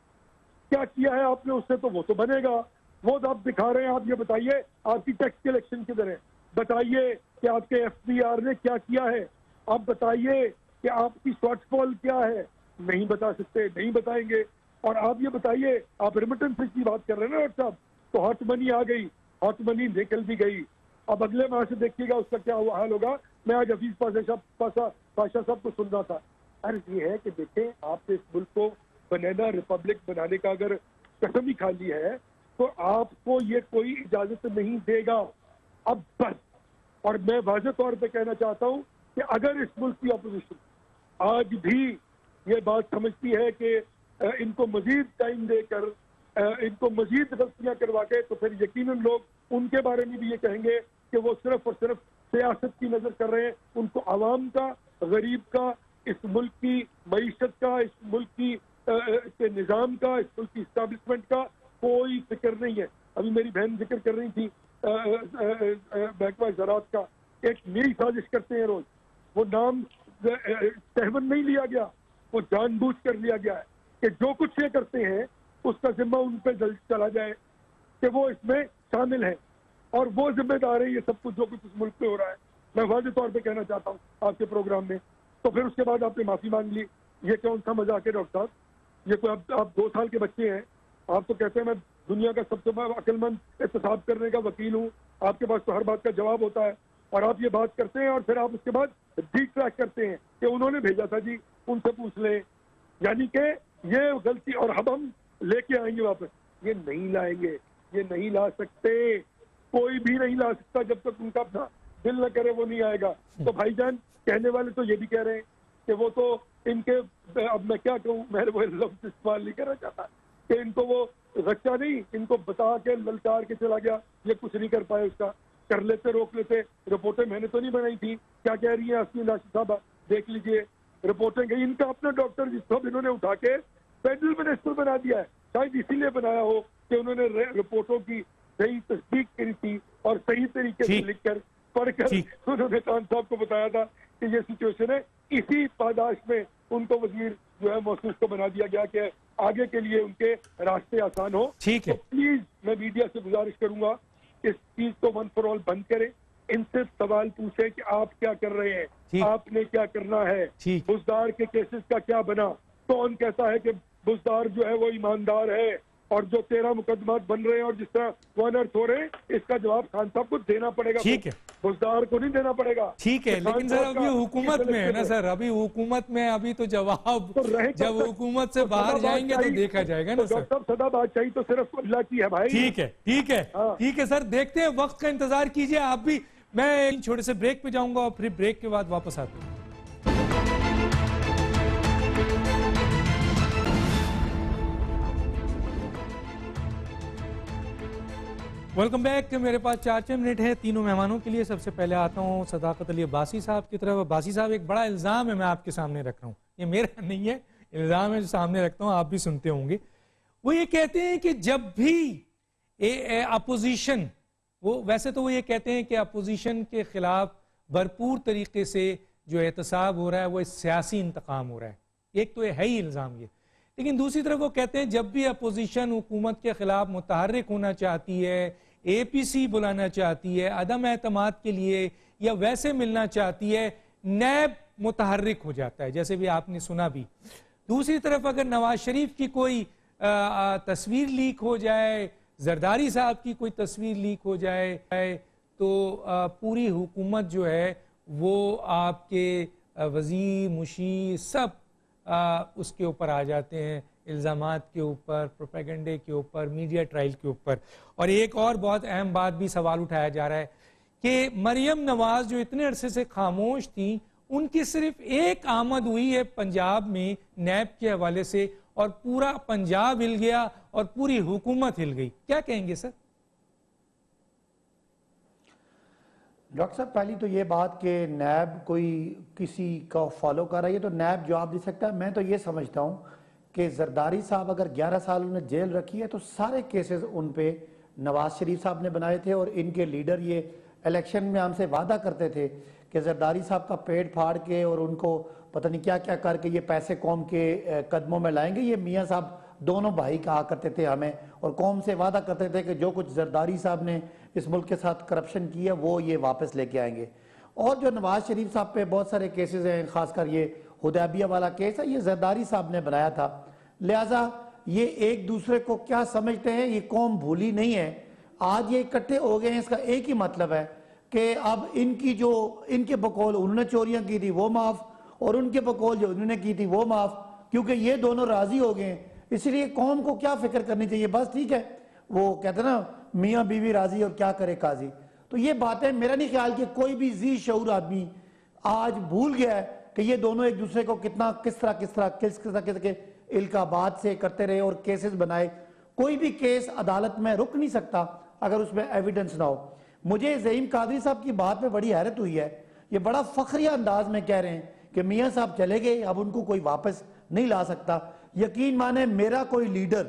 کیا کیا ہے آپ نے اس سے؟ تو وہ تو بنے گا، وہ تو آپ دکھا رہے ہیں. آپ یہ بتائیے آپ کی ٹیکس کلیکشن کدھر ہے؟ بتائیے کہ آپ کے ایف بی آر نے کیا کیا ہے؟ آپ بتائیے کہ آپ کی شارٹ فال کیا ہے؟ نہیں بتا سکتے، نہیں بتائیں گے. اور آپ یہ بتائیے، آپ ریمیٹنس کی بات کر رہے ہیں نا ڈاکٹر صاحب، تو ہاٹ منی آ گئی، ہاٹ منی نکل بھی گئی. اب اگلے ماہ سے دیکھیے گا اس کا کیا حال ہوگا. میں آج حفیظ پاشا صاحب کو سن رہا تھا. عرض یہ ہے کہ دیکھیں، آپ نے اس ملک کو بنانا ریپبلک بنانے کا اگر قسم ہی کھا لی ہے تو آپ کو یہ کوئی اجازت نہیں دے گا اب بس. اور میں واضح طور پہ کہنا چاہتا ہوں کہ اگر اس ملک کی اپوزیشن آج بھی یہ بات سمجھتی ہے کہ ان کو مزید ٹائم دے کر ان کو مزید غلطیاں کروا کے، تو پھر یقیناً لوگ ان کے بارے میں بھی یہ کہیں گے کہ وہ صرف اور صرف سیاست کی نظر کر رہے ہیں. ان کو عوام کا، غریب کا، اس ملک کی معیشت کا، اس ملک کی کے نظام کا، اس ملک کی اسٹیبلشمنٹ کا کوئی فکر نہیں ہے. ابھی میری بہن ذکر کر رہی تھی محکمہ زراعت کا، ایک نئی سازش کرتے ہیں روز. وہ نام تہون نہیں لیا گیا، وہ جان بوجھ کر لیا گیا ہے کہ جو کچھ یہ کرتے ہیں اس کا ذمہ ان پہ چلا جائے کہ وہ اس میں شامل ہیں اور وہ ذمہ دار ہے یہ سب کچھ جو کچھ اس ملک پہ ہو رہا ہے. میں واضح طور پہ کہنا چاہتا ہوں آپ کے پروگرام میں. تو پھر اس کے بعد آپ نے معافی مانگ لی. یہ کون سا مذاق ہے ڈاکٹر صاحب؟ یہ کوئی آپ 2 سال کے بچے ہیں، آپ تو کہتے ہیں میں دنیا کا سب سے بڑا عقل مند احتساب کرنے کا وکیل ہوں، آپ کے پاس تو ہر بات کا جواب ہوتا ہے، اور آپ یہ بات کرتے ہیں اور پھر آپ اس کے بعد ڈی ٹریک کرتے ہیں کہ انہوں نے بھیجا تھا جی، ان سے پوچھ لیں. یعنی کہ یہ غلطی، اور اب ہم لے کے آئیں گے واپس. یہ نہیں لائیں گے، یہ نہیں لا سکتے، کوئی بھی نہیں لا سکتا جب تک ان کا اپنا دل نہ کرے وہ نہیں آئے گا. تو بھائی جان، کہنے والے تو یہ بھی کہہ رہے ہیں کہ وہ تو ان کے اب میں کیا کہوں میں وہ لفظ استعمال نہیں کرنا چاہتا کہ ان کو وہ غچہ نہیں ان کو بتا کے للکار کے چلا گیا یہ کچھ نہیں کر پائے اس کا کر لیتے روک لیتے رپورٹیں میں نے تو نہیں بنائی تھی کیا کہہ رہی ہیں اسمی ناشد صاحب دیکھ لیجئے رپورٹیں گئی ان کا اپنا ڈاکٹر جس کو انہوں نے اٹھا کے فیڈرل منسٹر بنا دیا ہے شاید اسی لیے بنایا ہو کہ انہوں نے رپورٹوں کی صحیح تصدیق کری تھی اور صحیح طریقے سے لکھ کر پڑھ کر انہوں نے خان صاحب کو بتایا تھا کہ یہ سچویشن ہے اسی پاداش میں ان کو وزیر جو ہے محسوس کو بنا دیا گیا کہ آگے کے لیے ان کے راستے آسان ہو ٹھیک ہے تو پلیز میں میڈیا سے گزارش کروں گا اس چیز کو ون فار آل بند کریں ان سے سوال پوچھیں کہ آپ کیا کر رہے ہیں آپ نے کیا کرنا ہے بزدار کے کیسز کا کیا بنا کون کہتا ہے کہ بزدار جو ہے وہ ایماندار ہے اور جو 13 مقدمات بن رہے ہیں اور جس طرح وہ انرتھ ہو رہے ہیں اس کا جواب خان صاحب کو دینا پڑے گا ٹھیک ہے بزدار کو نہیں دینا پڑے گا ٹھیک ہے لیکن سر ابھی حکومت میں ہے نا سر ابھی حکومت میں ابھی تو جواب جب حکومت سے باہر جائیں گے تو دیکھا جائے گا نا سر ڈاکٹر صاحب سدا بادشاہی تو صرف اللہ کی ہے بھائی ٹھیک ہے ٹھیک ہے ٹھیک ہے سر دیکھتے ہیں وقت کا انتظار کیجئے آپ بھی میں چھوٹے سے بریک پہ جاؤں گا اور پھر بریک کے بعد واپس آتے ہیں ویلکم بیک میرے پاس 4 منٹ ہے تینوں مہمانوں کے لیے سب سے پہلے آتا ہوں صداقت علی عباسی صاحب کی طرف عباسی صاحب ایک بڑا الزام ہے میں آپ کے سامنے رکھ رہا ہوں یہ میرا نہیں ہے الزام ہے جو سامنے رکھتا ہوں آپ بھی سنتے ہوں گے وہ یہ کہتے ہیں کہ جب بھی اپوزیشن وہ ویسے تو وہ یہ کہتے ہیں کہ اپوزیشن کے خلاف بھرپور طریقے سے جو احتساب ہو رہا ہے وہ سیاسی انتقام ہو رہا ہے ایک تو یہ ہے ہی الزام یہ لیکن دوسری طرف وہ کہتے ہیں جب بھی اپوزیشن حکومت کے خلاف متحرک ہونا چاہتی ہے اے پی سی بلانا چاہتی ہے عدم اعتماد کے لیے یا ویسے ملنا چاہتی ہے نیب متحرک ہو جاتا ہے جیسے بھی آپ نے سنا بھی دوسری طرف اگر نواز شریف کی کوئی تصویر لیک ہو جائے زرداری صاحب کی کوئی تصویر لیک ہو جائے تو پوری حکومت جو ہے وہ آپ کے وزیر مشیر سب اس کے اوپر آ جاتے ہیں الزامات کے اوپر پروپیگنڈے کے اوپر میڈیا ٹرائل کے اوپر اور ایک اور بہت اہم بات بھی سوال اٹھایا جا رہا ہے کہ مریم نواز جو اتنے عرصے سے خاموش تھیں ان کی صرف ایک آمد ہوئی ہے پنجاب میں نیب کے حوالے سے اور پورا پنجاب ہل گیا اور پوری حکومت ہل گئی کیا کہیں گے سر ڈاکٹر صاحب پہلی تو یہ بات کہ نیب کوئی کسی کا فالو کر رہی ہے تو نیب جواب دے سکتا ہے میں تو یہ سمجھتا ہوں کہ زرداری صاحب اگر 11 سال انہیں جیل رکھی ہے تو سارے کیسز ان پہ نواز شریف صاحب نے بنائے تھے اور ان کے لیڈر یہ الیکشن میں ہم سے وعدہ کرتے تھے کہ زرداری صاحب کا پیٹ پھاڑ کے اور ان کو پتہ نہیں کیا کیا کر کے یہ پیسے قوم کے قدموں میں لائیں گے یہ میاں صاحب دونوں بھائی کہا کرتے تھے ہمیں اور قوم سے وعدہ کرتے تھے کہ جو کچھ زرداری صاحب نے اس ملک کے ساتھ کرپشن کی ہے وہ یہ واپس لے کے آئیں گے اور جو نواز شریف صاحب پہ بہت سارے کیسز ہیں خاص کر یہ حدیبیہ والا کیس ہے یہ زرداری صاحب نے بنایا تھا لہٰذا یہ ایک دوسرے کو کیا سمجھتے ہیں یہ قوم بھولی نہیں ہے آج یہ اکٹھے ہو گئے ہیں اس کا ایک ہی مطلب ہے کہ اب ان کے بقول انہوں نے چوریاں کی تھی وہ معاف اور ان کے بقول جو انہوں نے کی تھی وہ معاف کیونکہ یہ دونوں راضی ہو گئے ہیں اس لیے قوم کو کیا فکر کرنی چاہیے بس ٹھیک ہے وہ کہتے ہیں نا میاں بیوی راضی اور کیا کرے قاضی تو یہ باتیں میرا نہیں خیال کہ کوئی بھی ذی شعور آدمی آج بھول گیا ہے کہ یہ دونوں ایک دوسرے کو کس طرح کے القابات سے کرتے رہے اور کیسز بنائے کوئی بھی کیس عدالت میں رک نہیں سکتا اگر اس میں ایویڈنس نہ ہو مجھے زعیم قادری صاحب کی بات میں بڑی حیرت ہوئی ہے یہ بڑا فخریہ انداز میں کہہ رہے ہیں کہ میاں صاحب چلے گئے اب ان کو کوئی واپس نہیں لا سکتا یقین مانے میرا کوئی لیڈر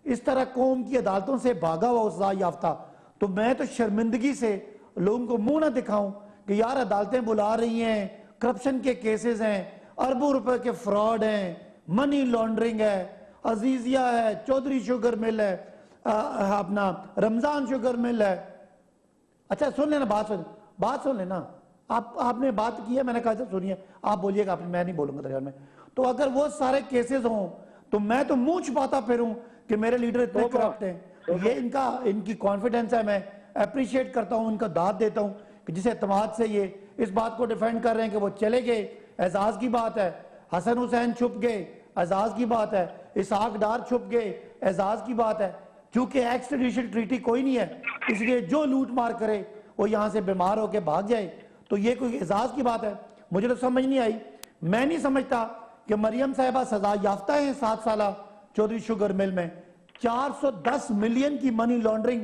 اس طرح قوم کی عدالتوں سے بھاگا ہوا سزا یافتہ تو میں تو شرمندگی سے لوگوں کو منہ نہ دکھاؤں کہ یار عدالتیں بلا رہی ہیں کرپشن کے کیسز ہیں اربوں روپے کے فراڈ ہیں منی لانڈرنگ ہے عزیزیہ ہے چودھری شوگر مل ہے اپنا رمضان شوگر مل ہے اچھا سن لینا بات سن لینا آپ نے بات کی ہے میں نے کہا سنیے آپ بولیے گا میں نہیں بولوں گا درمیان میں تو اگر وہ سارے کیسز ہوں تو میں تو منہ چھپاتا پھروں کہ میرے لیڈر اتنے کرپٹ ہیں یہ ان کی کانفیڈنس ہے میں اپریشیٹ کرتا ہوں ان کا داد دیتا ہوں کہ جس اعتماد سے یہ اس بات کو ڈیفینڈ کر رہے ہیں کہ وہ چلے گئے اعزاز کی بات ہے حسن حسین چھپ گئے اعزاز کی بات ہے اسحاق ڈار چھپ گئے اعزاز کی بات ہے چونکہ ایکسٹریڈیشن ٹریٹی کوئی نہیں ہے اس لیے جو لوٹ مار کرے وہ یہاں سے بیمار ہو کے بھاگ جائے تو یہ کوئی اعزاز کی بات ہے مجھے تو سمجھ نہیں آئی میں نہیں سمجھتا کہ مریم صاحبہ سزا یافتہ ہیں 7 سالہ چودھری شوگر مل میں. 410 ملین کی منی لانڈرنگ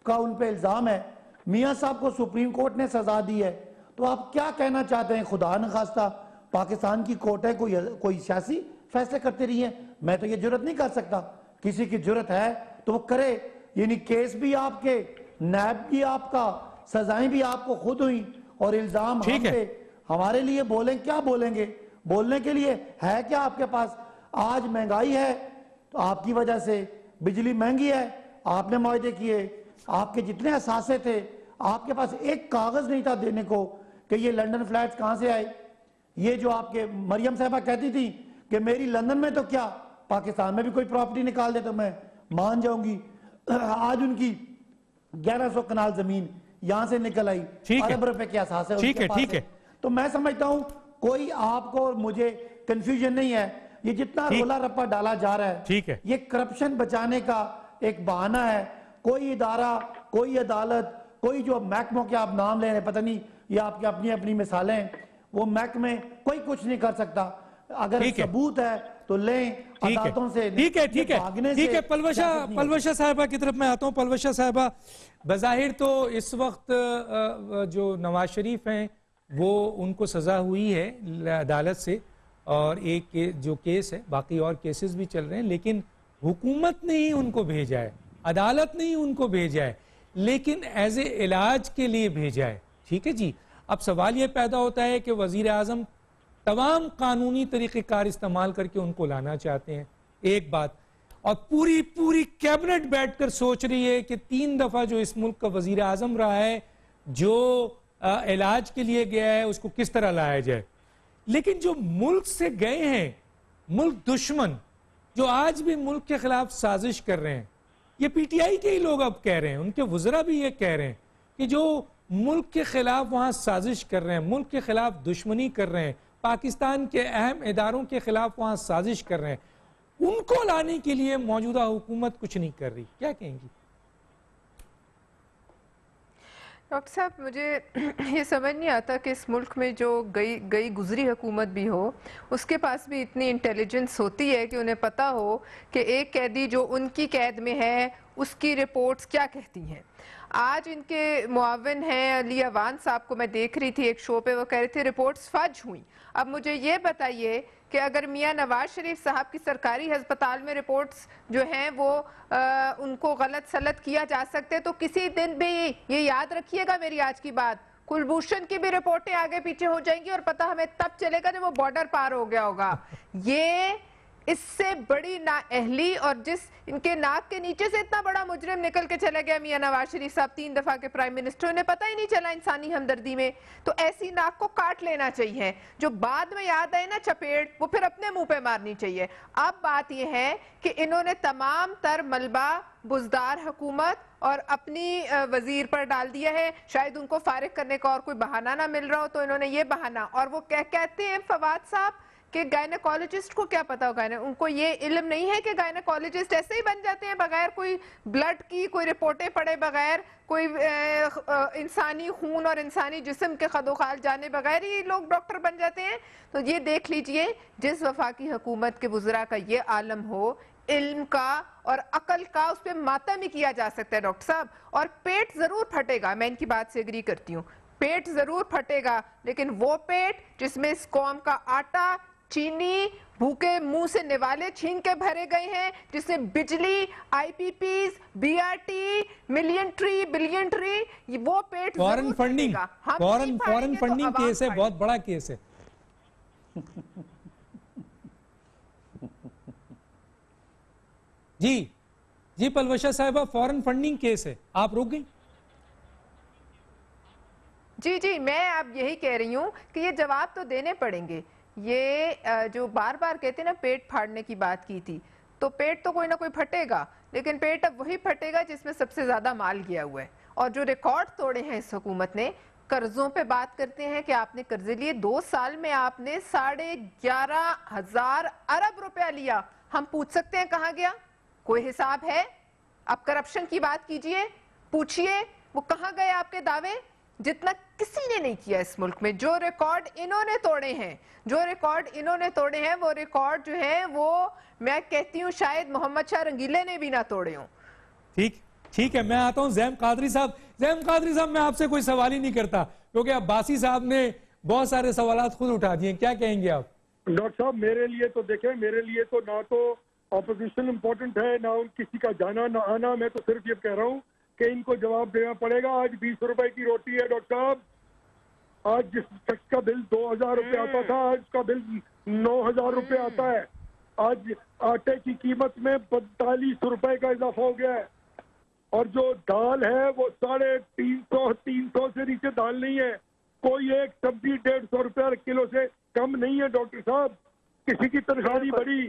کا ان پہ الزام ہے. میاں صاحب کو سپریم کورٹ نے سزا دی ہے. تو آپ کیا کہنا چاہتے ہیں؟ خدا نخواستہ پاکستان کی کورٹ ہے کوئی سیاسی فیصلے کرتے رہی ہیں؟ میں تو یہ جرت نہیں کر سکتا. کسی کی جرت ہے تو وہ کرے. یعنی کیس بھی آپ کے، نیب بھی آپ کا، سزائیں بھی آپ کو خود ہوئی، اور الزام ہم پہ. ہمارے لیے بولیں، کیا بولیں گے؟ بولنے کے لیے ہے کیا آپ کے پاس؟ آج مہنگائی ہے تو آپ کی وجہ سے، بجلی مہنگی ہے آپ نے معاہدے کیے، آپ کے جتنے اثاثے تھے، آپ کے پاس ایک کاغذ نہیں تھا دینے کو کہ یہ لنڈن فلیٹس کہاں سے آئے. یہ جو آپ کے مریم صاحبہ کہتی تھی کہ میری لندن میں تو کیا، پاکستان میں بھی کوئی پراپرٹی نکال دے تو میں مان جاؤں گی. آج ان کی 1100 کنال زمین یہاں سے نکل آئی، ارب روپے کے اثاثے ان کے پاس ہے. تو میں سمجھتا ہوں کوئی آپ کو اور مجھے کنفیوژن نہیں ہے. یہ جتنا رولا رپا ڈالا جا رہا ہے یہ کرپشن بچانے کا ایک بہانہ ہے. کوئی ادارہ، کوئی عدالت، کوئی جو محکموں کے آپ نام لے رہے ہیں، پتہ نہیں یہ آپ کی اپنی اپنی مثالیں ہیں، وہ محکمے کوئی کچھ نہیں کر سکتا. اگر ثبوت ہے تو لیں عدالتوں سے. ٹھیک ہے. پلوشہ صاحبہ کی طرف میں آتا ہوں. پلوشہ صاحبہ، بظاہر تو اس وقت جو نواز شریف ہیں وہ ان کو سزا ہوئی ہے عدالت سے، اور ایک جو کیس ہے، باقی اور کیسز بھی چل رہے ہیں، لیکن حکومت نے ہی ان کو بھیجا ہے، عدالت نے ہی ان کو بھیجا ہے، لیکن ایز اے علاج کے لیے بھیجا ہے. ٹھیک ہے جی. اب سوال یہ پیدا ہوتا ہے کہ وزیر اعظم تمام قانونی طریقہ کار استعمال کر کے ان کو لانا چاہتے ہیں، ایک بات، اور پوری کیبنٹ بیٹھ کر سوچ رہی ہے کہ 3 دفعہ جو اس ملک کا وزیر اعظم رہا ہے، جو علاج کے لیے گیا ہے، اس کو کس طرح لایا جائے. لیکن جو ملک سے گئے ہیں، ملک دشمن جو آج بھی ملک کے خلاف سازش کر رہے ہیں، یہ پی ٹی آئی کے ہی لوگ اب کہہ رہے ہیں، ان کے وزراء بھی یہ کہہ رہے ہیں کہ جو ملک کے خلاف وہاں سازش کر رہے ہیں، ملک کے خلاف دشمنی کر رہے ہیں، پاکستان کے اہم اداروں کے خلاف وہاں سازش کر رہے ہیں، ان کو لانے کے لیے موجودہ حکومت کچھ نہیں کر رہی. کیا کہیں گی؟ ڈاکٹر صاحب، مجھے یہ سمجھ نہیں آتا کہ اس ملک میں جو گئی گزری حکومت بھی ہو، اس کے پاس بھی اتنی انٹیلیجنس ہوتی ہے کہ انہیں پتہ ہو کہ ایک قیدی جو ان کی قید میں ہے اس کی رپورٹس کیا کہتی ہیں. آج ان کے معاون ہیں علی اوان صاحب کو میں دیکھ رہی تھی ایک شو پہ، وہ کہہ رہے تھے رپورٹس فج ہوئیں. اب مجھے یہ بتائیے کہ اگر میاں نواز شریف صاحب کی سرکاری ہسپتال میں رپورٹس جو ہیں وہ ان کو غلط سلط کیا جا سکتے، تو کسی دن بھی یہ یاد رکھیے گا میری آج کی بات، کلبھوشن کی بھی رپورٹیں آگے پیچھے ہو جائیں گی اور پتہ ہمیں تب چلے گا جب وہ بارڈر پار ہو گیا ہوگا. یہ اس سے بڑی نااہلی، اور جس ان کے ناک کے نیچے سے اتنا بڑا مجرم نکل کے چلے گیا میاں نواز شریف صاحب، 3 دفعہ کے پرائم منسٹر، انہیں پتہ ہی نہیں چلا انسانی ہمدردی میں. تو ایسی ناک کو کاٹ لینا چاہیے. جو بعد میں یاد آئے نا چپیٹ، وہ پھر اپنے منہ پہ مارنی چاہیے. اب بات یہ ہے کہ انہوں نے تمام تر ملبہ بزدار حکومت اور اپنی وزیر پر ڈال دیا ہے. شاید ان کو فارغ کرنے کا اور کوئی بہانہ نہ مل رہا ہو تو انہوں نے یہ بہانہ، اور وہ کہتے ہیں فواد صاحب کہ گائنیکالوجسٹ کو کیا پتا ہوگا، ان کو یہ علم نہیں ہے کہ گائنیکالوجسٹ ایسے ہی بن جاتے ہیں بغیر کوئی بلڈ کی، کوئی رپورٹیں پڑے بغیر، کوئی انسانی خون اور انسانی جسم کے خدوخال جانے بغیر ہی لوگ ڈاکٹر بن جاتے ہیں. تو یہ دیکھ لیجئے، جس وفاقی حکومت کے وزراء کا یہ عالم ہو، علم کا اور عقل کا، اس پہ ماتم ہی کیا جا سکتا ہے ڈاکٹر صاحب. اور پیٹ ضرور پھٹے گا، میں ان کی بات سے ایگری کرتی ہوں، پیٹ ضرور پھٹے گا، لیکن وہ پیٹ جس میں اس قوم کا آٹا، چینی، بھوکے منہ سے نوالے چھین کے بھرے گئے ہیں، جس میں بجلی، I P Ps, B R T, million tree, billion tree, وہ پیٹ ضرور پھٹے گا. فورن فنڈنگ کیس ہے، بہت بڑا کیس ہے. جی پلوشہ صاحبہ، فورن فنڈنگ کیس ہے، آپ روک گئی. جی میں اب یہی کہہ رہی ہوں کہ یہ جواب تو دینے پڑیں گے. یہ جو بار بار کہتے ہیں نا پیٹ پھاڑنے کی بات کی تھی، تو پیٹ تو کوئی نہ کوئی پھٹے گا، لیکن پیٹ اب وہی پھٹے گا جس میں سب سے زیادہ مال گیا ہوا ہے. اور جو ریکارڈ توڑے ہیں اس حکومت نے، قرضوں پہ بات کرتے ہیں کہ آپ نے قرضے لیے، 2 سال میں آپ نے 11,500 ارب روپیہ لیا. ہم پوچھ سکتے ہیں کہاں گیا؟ کوئی حساب ہے؟ اب کرپشن کی بات کیجئے، پوچھئے وہ کہاں گئے آپ کے دعوے. جتنا کسی نے نہیں کیا اس ملک میں. جو ریکارڈ انہوں نے توڑے ہیں وہ ریکارڈ جو ہے وہ میں کہتی ہوں شاید محمد شاہ رنگیلے نے بھی نہ توڑے ہوں. ٹھیک ہے, میں آتا ہوں زیم قادری صاحب. میں آپ سے کوئی سوال ہی نہیں کرتا کیونکہ عباسی صاحب نے بہت سارے سوالات خود اٹھا دیے. کیا کہیں گے آپ؟ ڈاکٹر صاحب میرے لیے تو دیکھیں, میرے لیے تو نہ تو اپوزیشن امپورٹنٹ ہے نہ کسی کا جانا نہ آنا. میں تو صرف یہ کہہ رہا ہوں کہ ان کو جواب دینا پڑے گا. آج 20 روپے کی روٹی ہے ڈاکٹر صاحب. آج جس شخص کا بل 2000 روپے آتا تھا آج کا بل 9000 روپے آتا ہے. آج آٹے کی قیمت میں 45 روپے کا اضافہ ہو گیا ہے. اور جو دال ہے وہ 350 سے نیچے دال نہیں ہے. کوئی ایک سبزی 150 روپے کلو سے کم نہیں ہے ڈاکٹر صاحب. کسی کی تنخواہ نہیں بڑھی,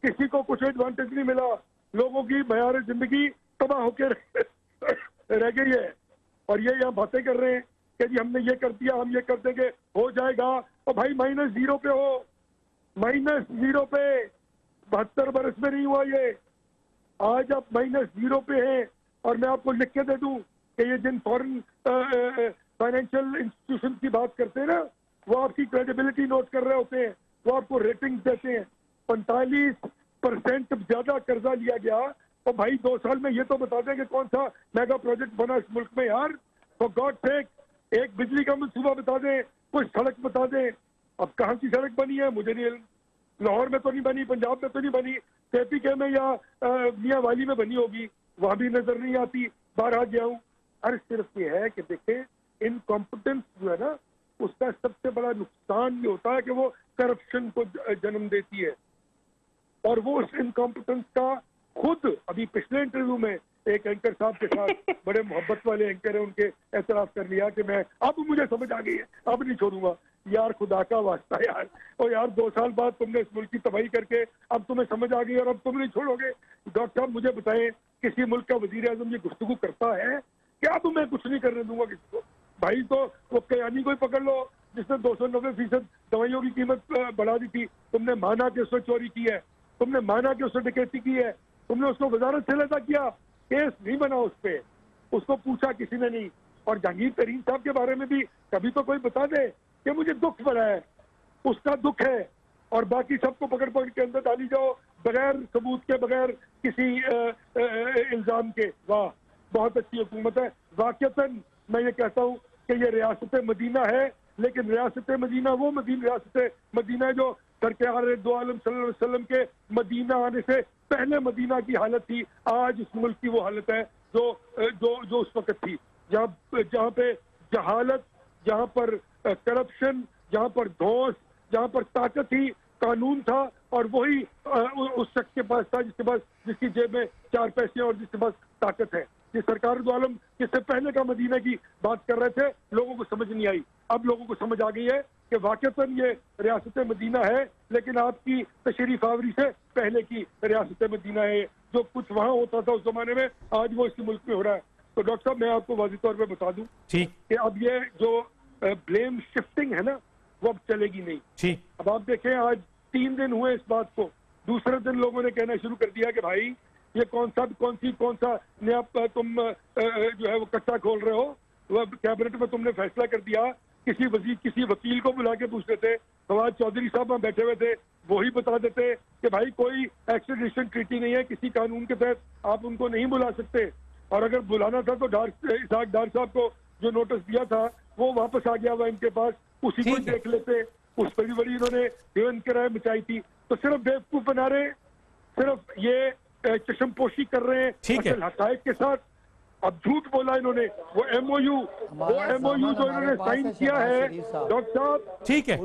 کسی کو کچھ ایڈوانٹیج نہیں ملا. لوگوں کی معیار زندگی تباہ ہو کے رہ گئی ہے. اور یہ یہاں باتیں کر رہے ہیں کہ جی ہم نے یہ کر دیا, ہم یہ کر دیں گے, ہو جائے گا. اور بھائی -0 پہ ہو, -0 پہ 72 برس میں نہیں ہوا یہ. آج آپ -0 پہ ہیں. اور میں آپ کو لکھ کے دے دوں کہ یہ جن فورن فائنینشیل انسٹیٹیوشن کی بات کرتے ہیں نا, وہ آپ کی کریڈیبلٹی نوٹ کر رہے ہوتے ہیں, وہ آپ کو ریٹنگ دیتے ہیں. 45% زیادہ قرضہ لیا گیا. اور بھائی 2 سال میں یہ تو بتا دیں کہ کون سا میگا پروجیکٹ بنا اس ملک میں یار. فار گاڈ سیک, ایک بجلی کا منصوبہ بتا دیں, کوئی سڑک بتا دیں. اب کہاں کی سڑک بنی ہے مجھے نہیں علم. لاہور میں تو نہیں بنی, پنجاب میں تو نہیں بنی, KPK میں یا میاں والی میں بنی ہوگی, وہاں بھی نظر نہیں آتی. باہر گیا ہوں. عرض صرف یہ ہے کہ دیکھیں انکمپٹنس جو ہے نا, اس کا سب سے بڑا نقصان یہ ہوتا ہے کہ وہ کرپشن کو جنم دیتی ہے. اور وہ اس انکمپٹنس کا خود ابھی پچھلے انٹرویو میں ایک اینکر صاحب کے ساتھ بڑے محبت والے اینکر ہیں, ان کے اعتراف کر لیا کہ میں اب مجھے سمجھ آ گئی ہے, اب نہیں چھوڑوں گا. یار خدا کا واسطہ یار, اور یار 2 سال بعد تم نے اس ملک کی تباہی کر کے اب تمہیں سمجھ آ گئی اور اب تم نہیں چھوڑو گے. ڈاکٹر صاحب مجھے بتائیں, کسی ملک کا وزیر اعظم یہ گفتگو کرتا ہے کہ اب میں کچھ نہیں کرنے دوں گا کسی کو؟ بھائی تو وہ کیانی کو ہی پکڑ لو جس نے 290% دوائیوں کی قیمت بڑھا دی تھی. تم نے مانا کہ اس نے چوری کی ہے, تم نے مانا کہ اس نے ڈکیتی کی ہے, تم نے اس کو وزارت سے علیحدہ کیا, کیس نہیں بنا اس پہ, اس کو پوچھا کسی نے نہیں. اور جہانگیر ترین صاحب کے بارے میں بھی کبھی تو کوئی بتا دے کہ مجھے دکھ پڑا ہے, اس کا دکھ ہے. اور باقی سب کو پکڑ کے اندر ڈالی جاؤ بغیر ثبوت کے, بغیر کسی الزام کے. واہ, بہت اچھی حکومت ہے. واقعتاً میں یہ کہتا ہوں کہ یہ ریاست مدینہ ہے, لیکن ریاست مدینہ وہ ریاست مدینہ ہے جو سرکار دو عالم صلی اللہ علیہ وسلم کے مدینہ آنے سے پہلے مدینہ کی حالت تھی. آج اس ملک کی وہ حالت ہے جو اس وقت تھی, جہاں پہ جہالت, جہاں پر کرپشن, جہاں پر دھوس, جہاں پر طاقت ہی قانون تھا, اور وہی اس شخص کے پاس تھا جس کی جیب میں 4 پیسے اور جس کے پاس طاقت ہے. یہ سرکار دو عالم جس سے پہلے کا مدینہ کی بات کر رہے تھے, لوگوں کو سمجھ نہیں آئی. اب لوگوں کو سمجھ آ گئی ہے کہ واقعتاً یہ ریاست مدینہ ہے, لیکن آپ کی تشریف آوری سے پہلے کی ریاست مدینہ ہے. جو کچھ وہاں ہوتا تھا اس زمانے میں, آج وہ اس ملک میں ہو رہا ہے. تو ڈاکٹر صاحب میں آپ کو واضح طور پہ بتا دوں کہ اب یہ جو بلیم شفٹنگ ہے نا, وہ اب چلے گی نہیں. اب آپ دیکھیں آج 3 دن ہوئے اس بات کو, دوسرے دن لوگوں نے کہنا شروع کر دیا کہ بھائی یہ کون سا نیا تم جو ہے وہ کچا کھول رہے ہو. وہ کیبنٹ میں تم نے فیصلہ کر دیا, کسی وکیل کو بلا کے پوچھتے تھے. فواد چودھری صاحب وہاں بیٹھے ہوئے تھے, وہی بتا دیتے کہ بھائی کوئی ایکسٹریڈیشن ٹریٹی نہیں ہے, کسی قانون کے تحت آپ ان کو نہیں بلا سکتے. اور اگر بلانا تھا تو اسحاق ڈار صاحب کو جو نوٹس دیا تھا وہ واپس آ گیا ہوا ان کے پاس, اسی کو دیکھ لیتے. اس پر بھی بڑی انہوں نے دیون کرائے مچائی تھی. تو صرف بیوقوف بنا رہے, صرف یہ چشم پوشی کر رہے ہیں اصل حقائق کے ساتھ. اب جھوٹ بولا انہوں نے. وہ ایم او یو جو انہوں نے سائن کیا ہے ڈاکٹر صاحب, ٹھیک ہے.